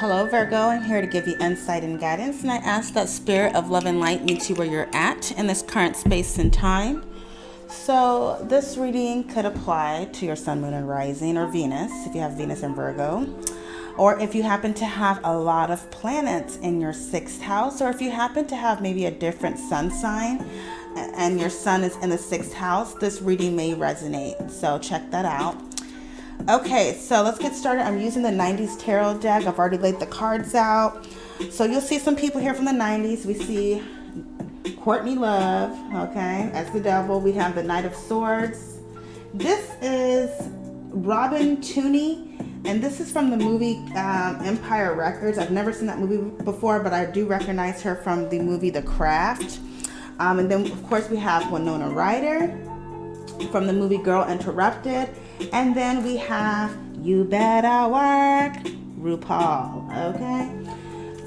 Hello Virgo, I'm here to give you insight and guidance, and I ask that spirit of love and light meet you where you're at in this current space and time. So this reading could apply to your sun, moon, and rising, or Venus if you have Venus in Virgo, or if you happen to have a lot of planets in your sixth house, or if you happen to have maybe a different sun sign and your sun is in the sixth house, this reading may resonate. So check that out. Okay, so let's get started. I'm using the 90s tarot deck. I've already laid the cards out. So you'll see some people here from the 90s. We see Courtney Love, okay, as the devil. We have the Knight of Swords. This is Robin Tooney, and this is from the movie Empire Records. I've never seen that movie before, but I do recognize her from the movie The Craft. And then, of course, we have Winona Ryder from the movie Girl Interrupted. And then we have You Better Work, RuPaul, okay?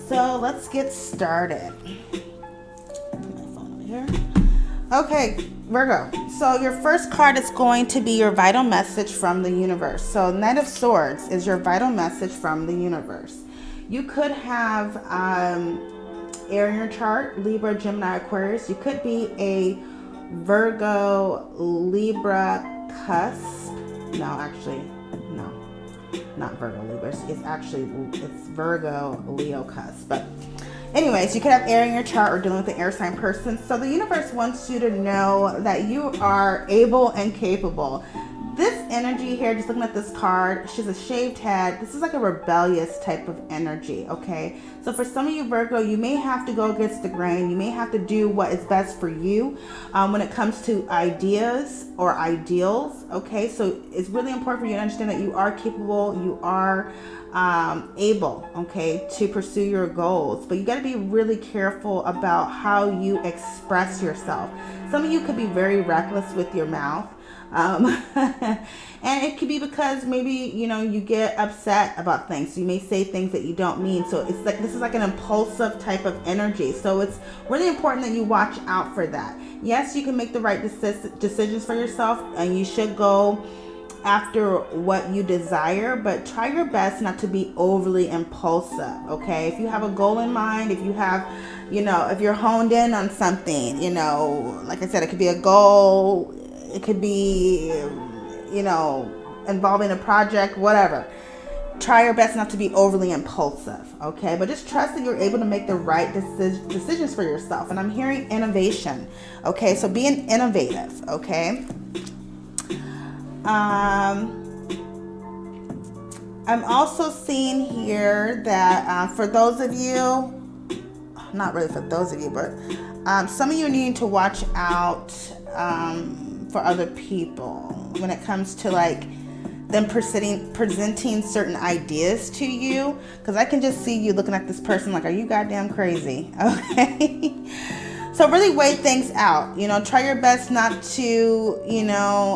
So let's get started. Put my phone over here. Okay, Virgo. So your first card is going to be your vital message from the universe. So Knight of Swords is your vital message from the universe. You could have air in your chart, Libra, Gemini, Aquarius. You could be a Virgo, Libra cusp. No, actually, no, not Virgo Libra. It's Virgo Leo cusp. But anyways, you could have air in your chart or dealing with an air sign person. So the universe wants you to know that you are able and capable. This energy here, just looking at this card, she's a shaved head. This is like a rebellious type of energy, okay? So for some of you, Virgo, you may have to go against the grain. You may have to do what is best for you when it comes to ideas or ideals, okay? So it's really important for you to understand that you are capable, you are able, okay, to pursue your goals. But you got to be really careful about how you express yourself. Some of you could be very reckless with your mouth. And it could be because maybe, you get upset about things. So you may say things that you don't mean. So it's like, this is like an impulsive type of energy. So it's really important that you watch out for that. Yes, you can make the right decisions for yourself, and you should go after what you desire, but try your best not to be overly impulsive, okay? If you have a goal in mind, if you have, if you're honed in on something, like I said, it could be a goal. It could be, involving a project, whatever. Try your best not to be overly impulsive, okay? But just trust that you're able to make the right decisions for yourself. And I'm hearing innovation, okay? So being innovative, okay? I'm also seeing here that for those of you, not really for those of you, but some of you need to watch out for other people when it comes to like them presenting certain ideas to you, because I can just see you looking at this person like, are you goddamn crazy? Okay. So really weigh things out. Try your best not to,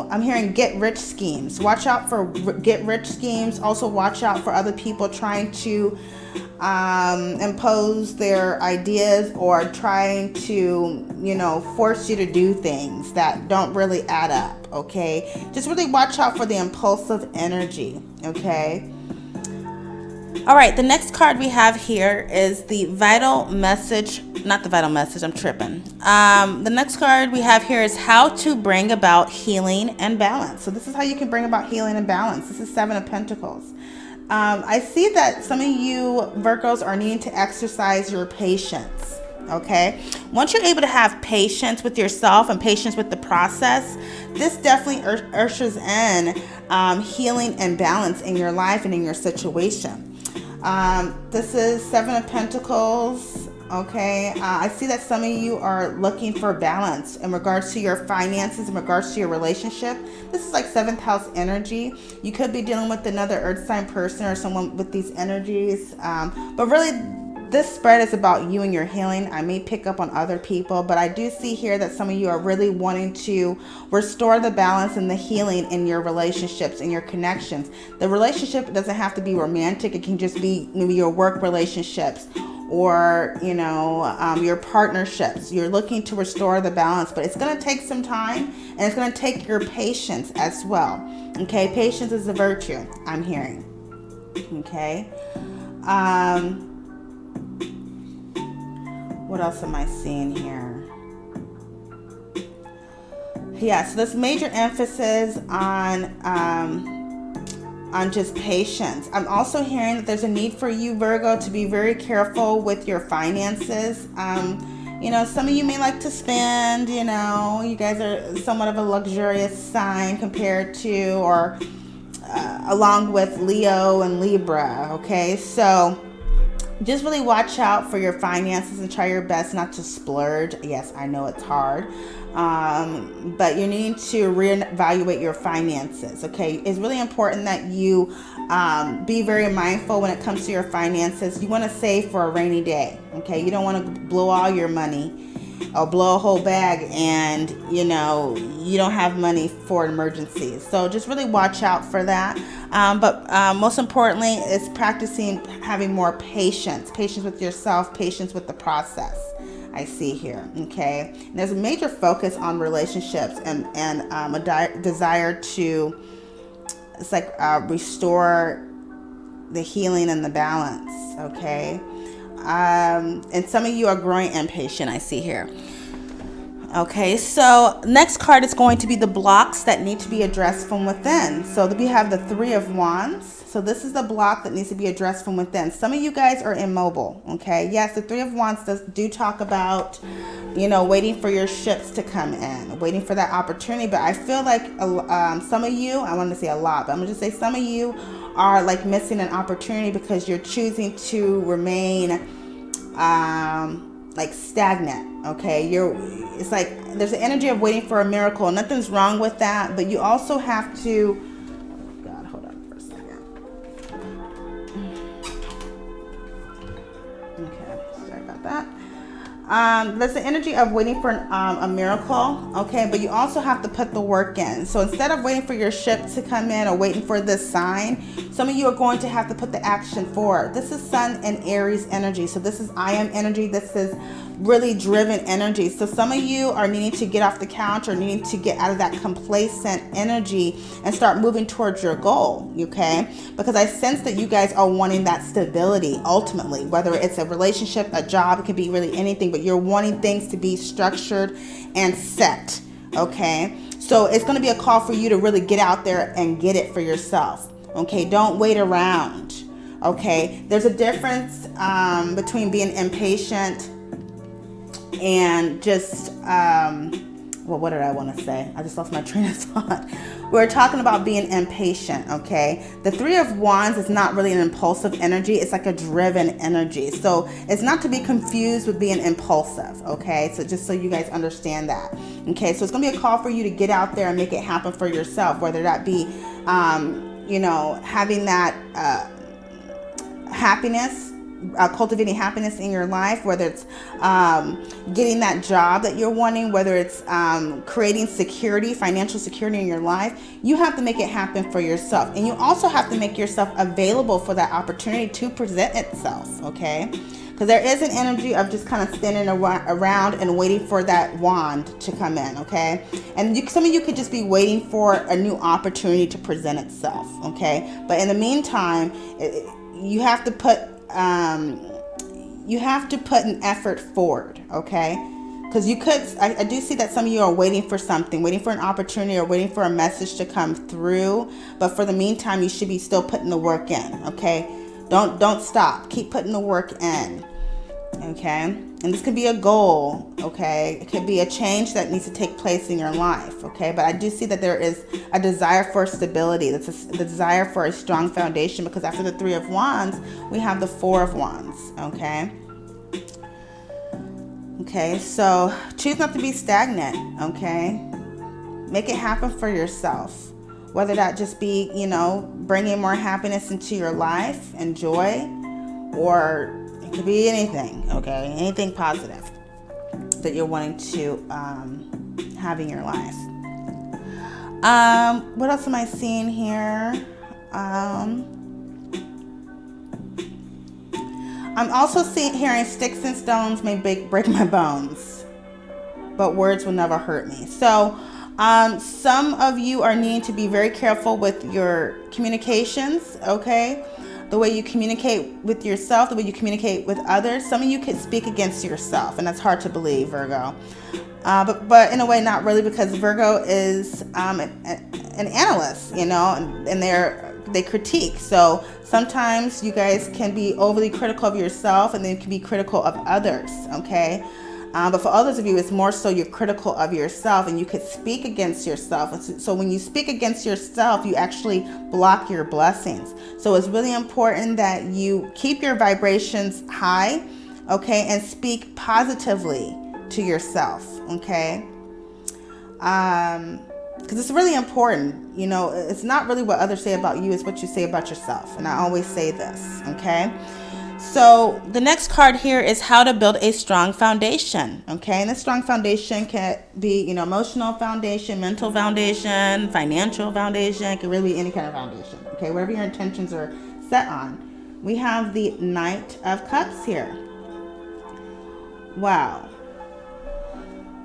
I'm hearing get rich schemes. Watch out for get rich schemes. Also watch out for other people trying to impose their ideas or trying to, force you to do things that don't really add up, okay? Just really watch out for the impulsive energy, okay? All right, the next card we have here is the vital message, not the vital message, I'm tripping. The next card we have here is how to bring about healing and balance. So this is how you can bring about healing and balance. This is Seven of Pentacles. I see that some of you Virgos are needing to exercise your patience, okay? Once you're able to have patience with yourself and patience with the process, this definitely ushers in healing and balance in your life and in your situation. This is Seven of Pentacles, okay? I see that some of you are looking for balance in regards to your finances, in regards to your relationship. This is like seventh house energy. You could be dealing with another earth sign person or someone with these energies. But really, this spread is about you and your healing. I may pick up on other people, but I do see here that some of you are really wanting to restore the balance and the healing in your relationships and your connections. The relationship doesn't have to be romantic. It can just be maybe your work relationships or, your partnerships. You're looking to restore the balance, but it's going to take some time, and it's going to take your patience as well. Okay, patience is a virtue, I'm hearing. Okay. What else am I seeing here? Yeah, so this major emphasis on just patience. I'm also hearing that there's a need for you, Virgo, to be very careful with your finances. You know, some of you may like to spend, you know, you guys are somewhat of a luxurious sign compared to, or along with Leo and Libra, okay? So just really watch out for your finances and try your best not to splurge. Yes, I know it's hard. But you need to reevaluate your finances, okay? It's really important that you be very mindful when it comes to your finances. You want to save for a rainy day, okay? You don't want to blow all your money or blow a whole bag and, you know, you don't have money for emergencies. So just really watch out for that. But most importantly, is practicing having more patience with yourself, patience with the process. I see here, okay? And there's a major focus on relationships and a desire to, it's like restore the healing and the balance, okay? And some of you are growing impatient, I see here. Okay, so next card is going to be the blocks that need to be addressed from within. So we have the Three of Wands. So this is the block that needs to be addressed from within. Some of you guys are immobile, okay? Yes, the Three of Wands do talk about, you know, waiting for your ships to come in, waiting for that opportunity. But I feel like some of you, I want to say a lot, but I'm going to just say some of you are like missing an opportunity because you're choosing to remain like stagnant, okay? It's like there's an energy of waiting for a miracle. Nothing's wrong with that, but you also have to, oh God, hold on for a second. Okay, sorry about that. There's the energy of waiting for a miracle, okay? But you also have to put the work in. So instead of waiting for your ship to come in or waiting for this sign, some of you are going to have to put the action forward. This is Sun and Aries energy. So this is I am energy. This is really driven energy. So some of you are needing to get off the couch or needing to get out of that complacent energy and start moving towards your goal, okay? Because I sense that you guys are wanting that stability ultimately, whether it's a relationship, a job, it could be really anything, but you're wanting things to be structured and set, okay? So it's going to be a call for you to really get out there and get it for yourself, okay? Don't wait around, okay? There's a difference between being impatient and just, well, what did I want to say? I just lost my train of thought. We're talking about being impatient, okay? The Three of Wands is not really an impulsive energy. It's like a driven energy. So it's not to be confused with being impulsive, okay? So just so you guys understand that, okay? So it's going to be a call for you to get out there and make it happen for yourself, whether that be, you know, having that happiness, cultivating happiness in your life, whether it's getting that job that you're wanting, whether it's creating security, financial security in your life. You have to make it happen for yourself. And you also have to make yourself available for that opportunity to present itself, okay? Because there is an energy of just kind of standing around and waiting for that wand to come in, okay? And some of you could just be waiting for a new opportunity to present itself, okay? But in the meantime, you have to put an effort forward, okay? Because you could, I do see that some of you are waiting for something, waiting for an opportunity or waiting for a message to come through. But for the meantime, you should be still putting the work in, okay? Don't stop. Keep putting the work in, okay? And this could be a goal, okay? It could be a change that needs to take place in your life, okay? But I do see that there is a desire for stability. That's the desire for a strong foundation, because after the Three of Wands, we have the Four of Wands, okay? Okay, so choose not to be stagnant, okay? Make it happen for yourself. Whether that just be, you know, bringing more happiness into your life and joy, or it could be anything, okay? Anything positive that you're wanting to have in your life. What else am I seeing here? I'm also hearing sticks and stones may break my bones, but words will never hurt me. So some of you are needing to be very careful with your communications, okay? the way you communicate with yourself, the way you communicate with others. Some of you could speak against yourself, and that's hard to believe, Virgo. But in a way, not really, because Virgo is an analyst, you know, and they critique. So sometimes you guys can be overly critical of yourself, and then you can be critical of others, okay? But for others of you, it's more so you're critical of yourself, and you could speak against yourself. So when you speak against yourself, you actually block your blessings. So it's really important that you keep your vibrations high, okay, and speak positively to yourself, okay? Because it's really important, you know. It's not really what others say about you, it's what you say about yourself. And I always say this, okay? So the next card here is how to build a strong foundation, okay? And this strong foundation can be, you know, emotional foundation, mental foundation, financial foundation. It can really be any kind of foundation, okay? Whatever your intentions are set on. We have the Knight of Cups here. Wow.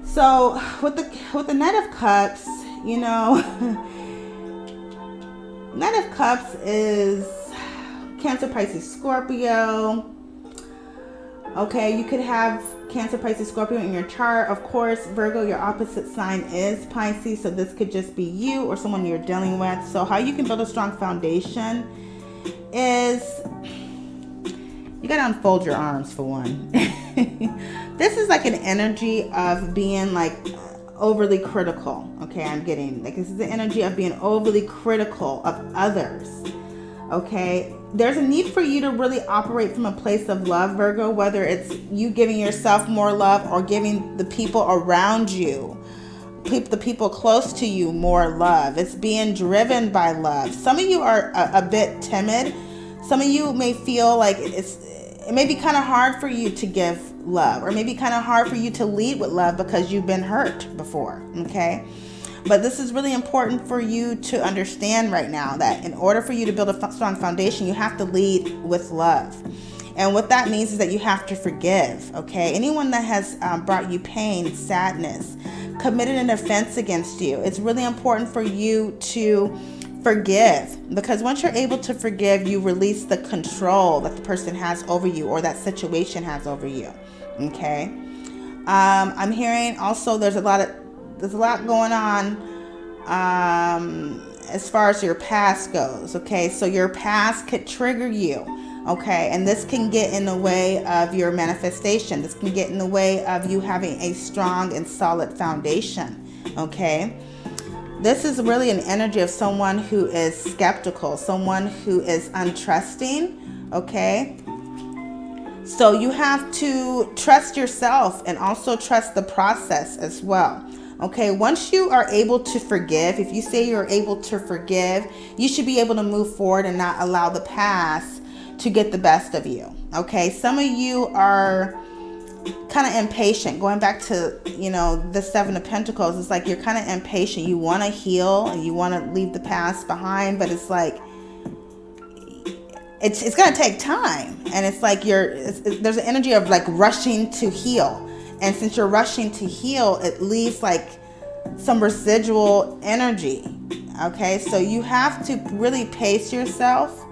So with the Knight of Cups, you know, Knight of Cups is Cancer, Pisces, Scorpio. Okay, you could have Cancer, Pisces, Scorpio in your chart. Of course, Virgo, your opposite sign is Pisces, so this could just be you or someone you're dealing with. So how you can build a strong foundation is you got to unfold your arms, for one. This is like an energy of being like overly critical. Okay, I'm getting like this is the energy of being overly critical of others. Okay, there's a need for you to really operate from a place of love, Virgo, whether it's you giving yourself more love or giving the people around you, the people close to you, more love. It's being driven by love. Some of you are a bit timid. Some of you may feel like it may be kind of hard for you to give love, or maybe kind of hard for you to lead with love because you've been hurt before, okay? But this is really important for you to understand right now, that in order for you to build a strong foundation, you have to lead with love. And what that means is that you have to forgive, okay? Anyone that has brought you pain, sadness, committed an offense against you, it's really important for you to forgive, because once you're able to forgive, you release the control that the person has over you or that situation has over you, okay? I'm hearing also there's a lot going on as far as your past goes, okay? So your past could trigger you, okay? And this can get in the way of your manifestation. This can get in the way of you having a strong and solid foundation, okay? This is really an energy of someone who is skeptical, someone who is untrusting, okay? So you have to trust yourself and also trust the process as well. Okay, once you are able to forgive, if you say you're able to forgive, you should be able to move forward and not allow the past to get the best of you. Okay, some of you are kind of impatient. Going back to, you know, the Seven of Pentacles, it's like you're kind of impatient. You want to heal and you want to leave the past behind, but it's like it's going to take time. And it's like there's an energy of like rushing to heal. And since you're rushing to heal, it leaves like some residual energy. Okay, so you have to really pace yourself,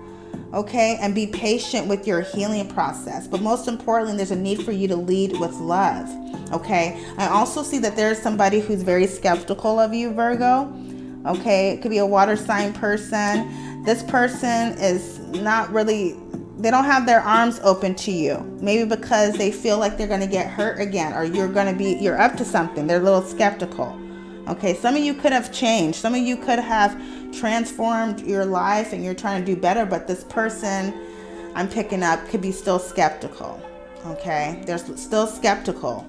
okay, and be patient with your healing process. But most importantly, there's a need for you to lead with love. Okay, I also see that there's somebody who's very skeptical of you, Virgo. Okay, it could be a water sign person. This person is not really, they don't have their arms open to you. Maybe because they feel like they're going to get hurt again, or you're up to something. They're a little skeptical. Okay, some of you could have changed. Some of you could have transformed your life and you're trying to do better, but this person I'm picking up could be still skeptical. Okay, they're still skeptical.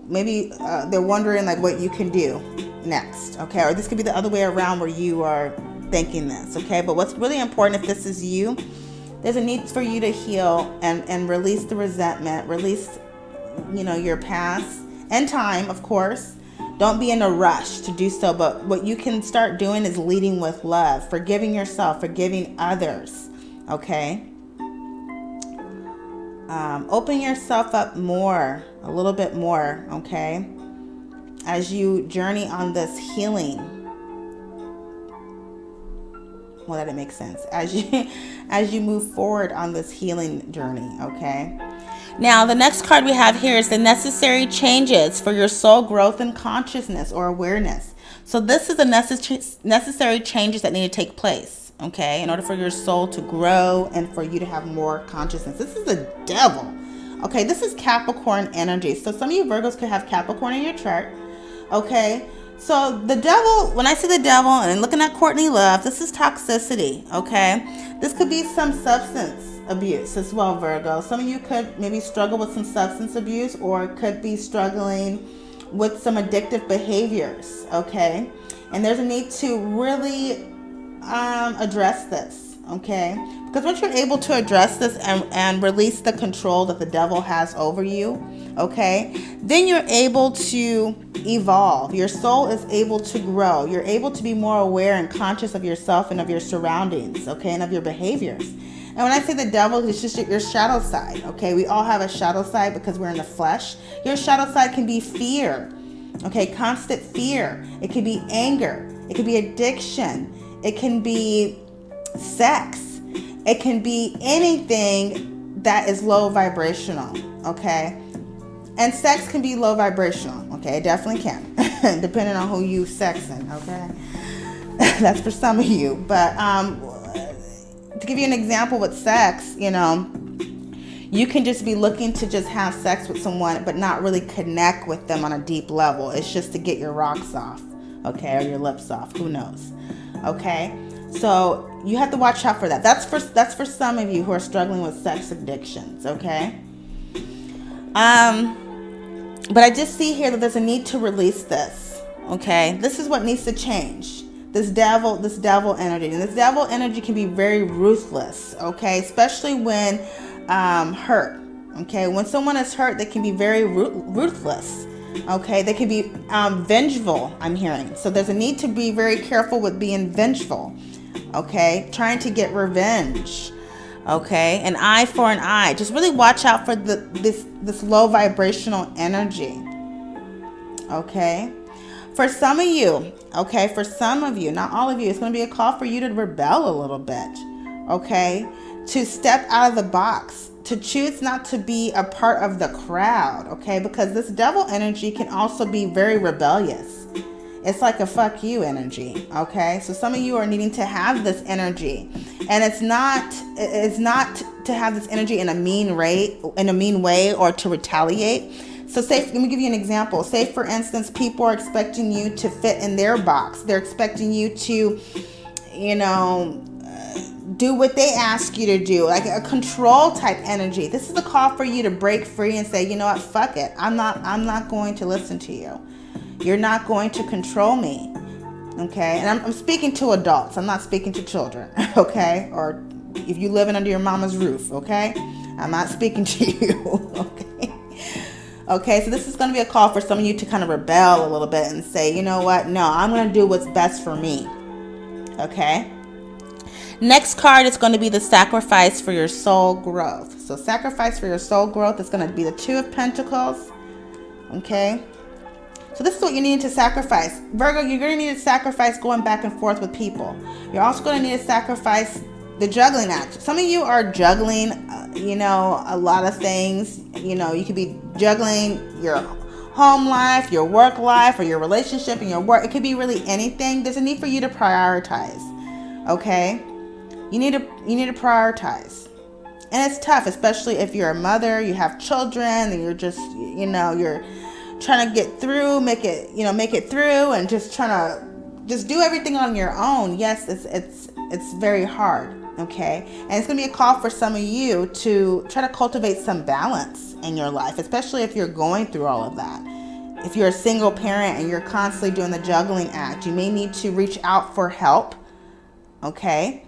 Maybe they're wondering like what you can do next. Okay, or this could be the other way around where you are thinking this. Okay, but what's really important, if this is you, there's a need for you to heal and release the resentment, release, you know, your past and time, of course. Don't be in a rush to do so, but what you can start doing is leading with love, forgiving yourself, forgiving others, okay? Open yourself up more, a little bit more, okay? As you journey on this healing. Well, that makes sense. As you move forward on this healing journey, okay? Now, the next card we have here is the necessary changes for your soul growth and consciousness or awareness. So this is the necessary changes that need to take place, okay, in order for your soul to grow and for you to have more consciousness. This is the devil. Okay, this is Capricorn energy. So some of you Virgos could have Capricorn in your chart. Okay, so the devil, when I say the devil and looking at Courtney Love, this is toxicity. Okay, this could be some substance abuse as well, Virgo. Some of you could maybe struggle with some substance abuse, or could be struggling with some addictive behaviors. Okay, and there's a need to really address this. Okay, because once you're able to address this and release the control that the devil has over you, okay, then you're able to evolve. Your soul is able to grow. You're able to be more aware and conscious of yourself and of your surroundings, okay, and of your behaviors. And when I say the devil, it's just your shadow side, okay? We all have a shadow side because we're in the flesh. Your shadow side can be fear, okay, constant fear. It could be anger. It could be addiction. It can be sex. It can be anything that is low vibrational, okay? And sex can be low vibrational, okay? It definitely can, depending on who you sexing, okay? That's for some of you. But to give you an example with sex, you know, you can just be looking to just have sex with someone but not really connect with them on a deep level. It's just to get your rocks off, okay, or your lips off, who knows, okay? So you have to watch out for that. That's for some of you who are struggling with sex addictions, okay? But I just see here that there's a need to release this, okay? This is what needs to change. This devil energy. And this devil energy can be very ruthless, okay? Especially when hurt, okay? When someone is hurt, they can be very ruthless, okay? They can be vengeful, I'm hearing. So there's a need to be very careful with being vengeful, okay? Trying to get revenge, okay? An eye for an eye. Just really watch out for this low vibrational energy, okay? For some of you, okay, for some of you, not all of you, it's going to be a call for you to rebel a little bit, okay? To step out of the box, to choose not to be a part of the crowd, okay? Because this devil energy can also be very rebellious. It's like a fuck you energy, okay? So some of you are needing to have this energy, and it's not to have this energy in a mean way or to retaliate. So let me give you an example. Say, for instance, people are expecting you to fit in their box. They're expecting you to, you know, do what they ask you to do, like a control type energy. This is a call for you to break free and say, you know what, fuck it. I'm not going to listen to you. You're not going to control me, okay? And I'm speaking to adults. I'm not speaking to children, okay? Or if you're living under your mama's roof, okay? I'm not speaking to you, okay? Okay, so this is going to be a call for some of you to kind of rebel a little bit and say, you know what? No, I'm going to do what's best for me, okay? Next card is going to be the sacrifice for your soul growth. So sacrifice for your soul growth is going to be the Two of Pentacles, okay? So this is what you need to sacrifice. Virgo, you're going to need to sacrifice going back and forth with people. You're also going to need to sacrifice the juggling act. Some of you are juggling, you know, a lot of things. You know, you could be juggling your home life, your work life, or your relationship and your work. It could be really anything. There's a need for you to prioritize, okay? You need to prioritize. And it's tough, especially if you're a mother, you have children, and you're just, you know, you're trying to get through, make it through, and just trying to just do everything on your own. Yes, it's very hard, okay? And it's going to be a call for some of you to try to cultivate some balance in your life, especially if you're going through all of that. If you're a single parent and you're constantly doing the juggling act, you may need to reach out for help, okay?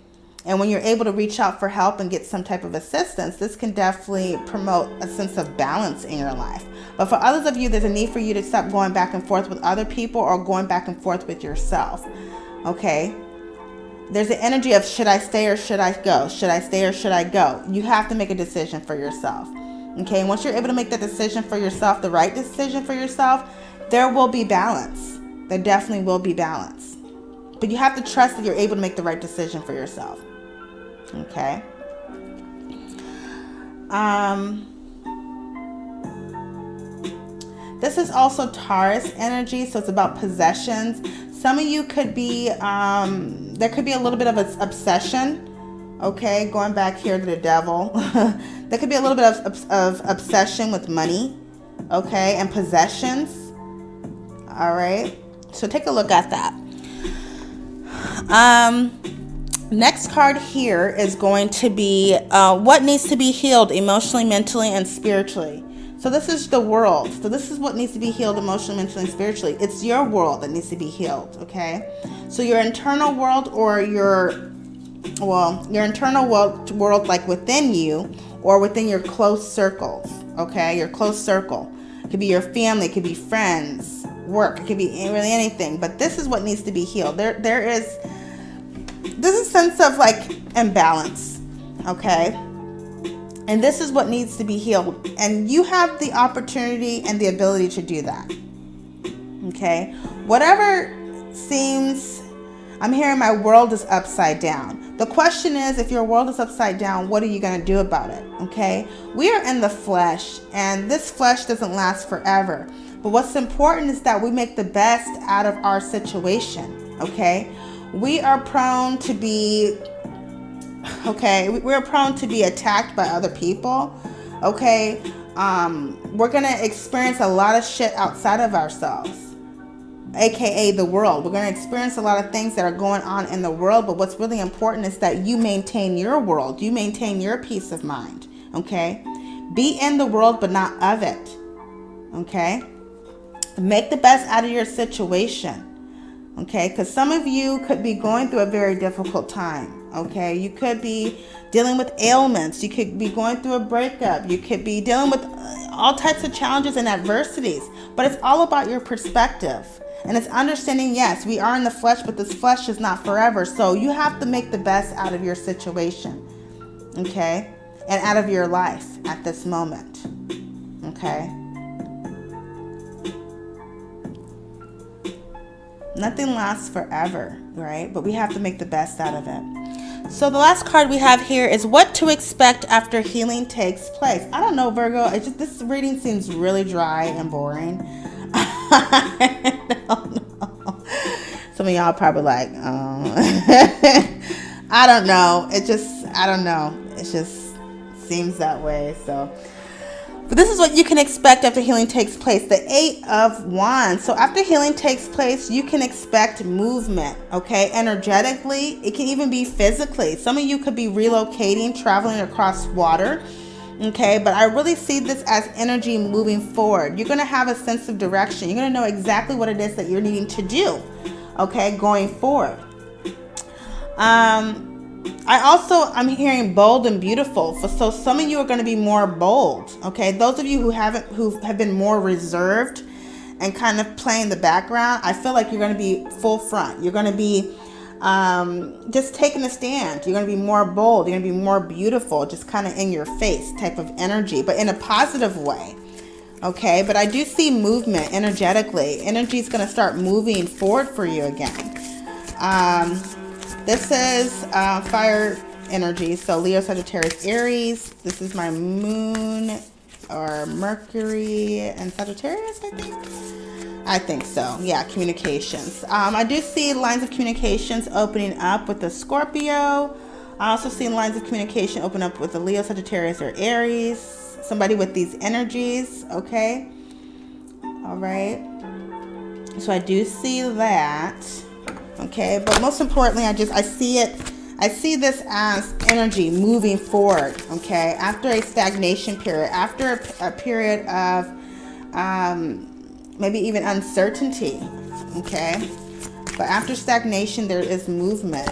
And when you're able to reach out for help and get some type of assistance, this can definitely promote a sense of balance in your life. But for others of you, there's a need for you to stop going back and forth with other people or going back and forth with yourself, okay? There's the energy of, should I stay or should I go? Should I stay or should I go? You have to make a decision for yourself, okay? And once you're able to make that decision for yourself, the right decision for yourself, there will be balance. There definitely will be balance. but you have to trust that you're able to make the right decision for yourself. Okay. This is also Taurus energy, so it's about possessions. Some of you could be, there could be a little bit of an obsession. Okay, going back here to the devil. There could be a little bit of obsession with money, okay, and possessions. All right, so take a look at that. Next card here is going to be what needs to be healed emotionally, mentally, and spiritually. So this is the world. So this is what needs to be healed emotionally, mentally, and spiritually. It's your world that needs to be healed, okay? So your internal world, or your internal world like within you, or within your close circles, okay? Your close circle. It could be your family, it could be friends, work, it could be really anything. But this is what needs to be healed. There's a sense of like imbalance, okay? And this is what needs to be healed. And you have the opportunity and the ability to do that. Okay? Whatever seems, I'm hearing my world is upside down. The question is, if your world is upside down, what are you going to do about it? Okay? We are in the flesh, and this flesh doesn't last forever. But what's important is that we make the best out of our situation. Okay? We are prone to be we're prone to be attacked by other people. Okay, we're gonna experience a lot of shit outside of ourselves, aka the world. We're gonna experience a lot of things that are going on in the world, but what's really important is that you maintain your world, you maintain your peace of mind. Okay, be in the world but not of it. Okay, make the best out of your situation. Okay, because some of you could be going through a very difficult time. Okay, you could be dealing with ailments. You could be going through a breakup. You could be dealing with all types of challenges and adversities. But it's all about your perspective. And it's understanding, yes, we are in the flesh, but this flesh is not forever. So you have to make the best out of your situation. Okay, and out of your life at this moment. Okay. Nothing lasts forever, right? But we have to make the best out of it. So the last card we have here is what to expect after healing takes place. I don't know, Virgo. This reading seems really dry and boring. I don't know. Some of y'all probably like, I don't know. I don't know. It just seems that way. So. But this is what you can expect after healing takes place. The 8 of Wands. So after healing takes place, you can expect movement, okay? Energetically, it can even be physically. Some of you could be relocating, traveling across water, okay? But I really see this as energy moving forward. You're going to have a sense of direction. You're going to know exactly what it is that you're needing to do, okay, going forward. I'm hearing bold and beautiful. So some of you are going to be more bold. Okay. Those of you who have been more reserved and kind of playing the background, I feel like you're going to be full front. You're going to be just taking a stand. You're going to be more bold. You're going to be more beautiful, just kind of in your face type of energy, but in a positive way. Okay. But I do see movement energetically. Energy is going to start moving forward for you again. This is fire energy, so Leo, Sagittarius, Aries. This is my moon or Mercury and Sagittarius, I think so. Yeah, communications. I do see lines of communications opening up with the Scorpio. I also see lines of communication open up with the Leo, Sagittarius, or Aries. Somebody with these energies, okay? All right. So I do see that. Okay, but most importantly, I see this as energy moving forward, okay, after a stagnation period, after a period of maybe even uncertainty, okay, but after stagnation, there is movement,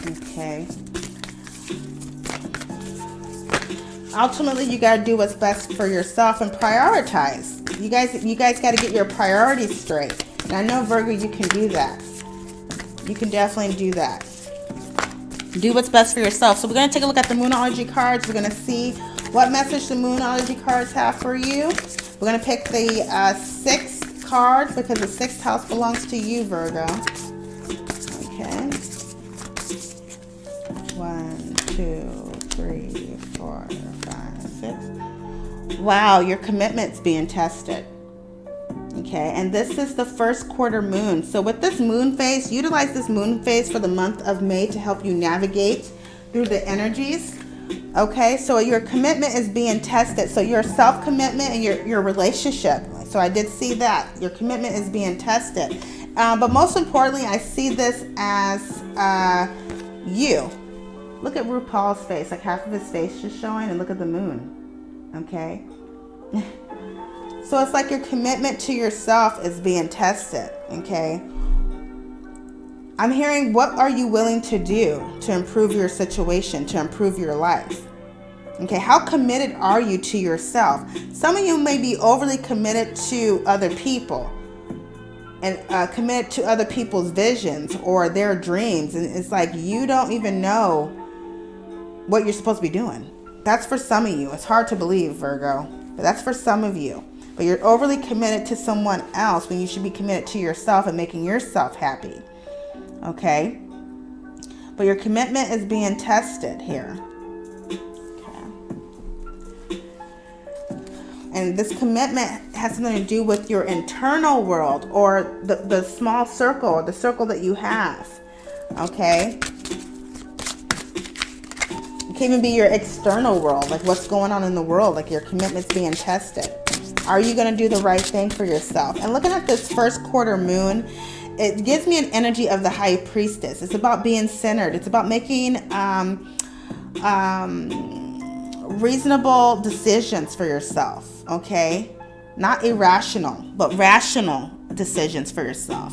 okay. Ultimately, you got to do what's best for yourself and prioritize. You guys got to get your priorities straight. And I know, Virgo, you can do that. You can definitely do that. Do what's best for yourself. So we're going to take a look at the Moonology cards. We're going to see what message the Moonology cards have for you. We're going to pick the 6th card because the 6th house belongs to you, Virgo. 3, 4, 5, 6. Wow, your commitment's being tested. Okay, and this is the first quarter moon. So with this moon phase, utilize this moon phase for the month of May to help you navigate through the energies. Okay, so your commitment is being tested. So your self-commitment and your relationship. So I did see that. Your commitment is being tested. But most importantly, I see this as you. Look at RuPaul's face, like half of his face just showing, and look at the moon. Okay? So it's like your commitment to yourself is being tested, okay? I'm hearing, what are you willing to do to improve your situation, to improve your life? Okay, how committed are you to yourself? Some of you may be overly committed to other people and committed to other people's visions or their dreams. And it's like you don't even know what you're supposed to be doing. That's for some of you. It's hard to believe, Virgo, but that's for some of you. But you're overly committed to someone else when you should be committed to yourself and making yourself happy. Okay? But your commitment is being tested here. Okay. And this commitment has something to do with your internal world or the small circle, or the circle that you have. Okay? It can even be your external world, like what's going on in the world, like your commitment's being tested. Are you going to do the right thing for yourself? And looking at this first quarter moon, it gives me an energy of the high priestess. It's about being centered. It's about making reasonable decisions for yourself, okay? Not irrational, but rational decisions for yourself.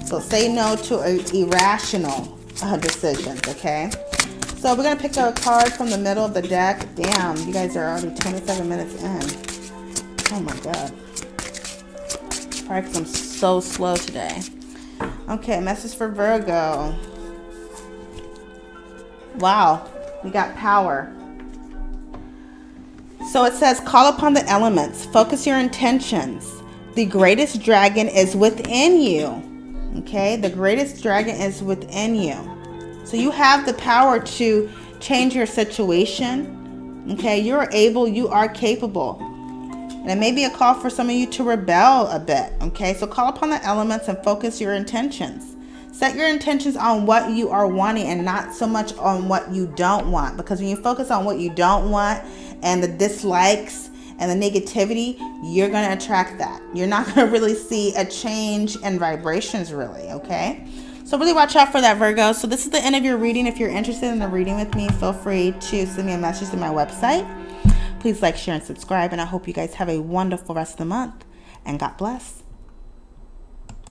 So say no to irrational decisions, okay? So we're going to pick a card from the middle of the deck. Damn, you guys are already 27 minutes in. Oh my God. Probably because I'm so slow today. Okay, message for Virgo. Wow, we got power. So it says, call upon the elements. Focus your intentions. The greatest dragon is within you. Okay, the greatest dragon is within you. So you have the power to change your situation. Okay, you're able, you are capable. And it may be a call for some of you to rebel a bit, okay? So call upon the elements and focus your intentions. Set your intentions on what you are wanting and not so much on what you don't want. Because when you focus on what you don't want and the dislikes and the negativity, you're going to attract that. You're not going to really see a change in vibrations, really, okay? So really watch out for that, Virgo. So this is the end of your reading. If you're interested in a reading with me, feel free to send me a message to my website. Please like, share, and subscribe. And I hope you guys have a wonderful rest of the month. And God bless.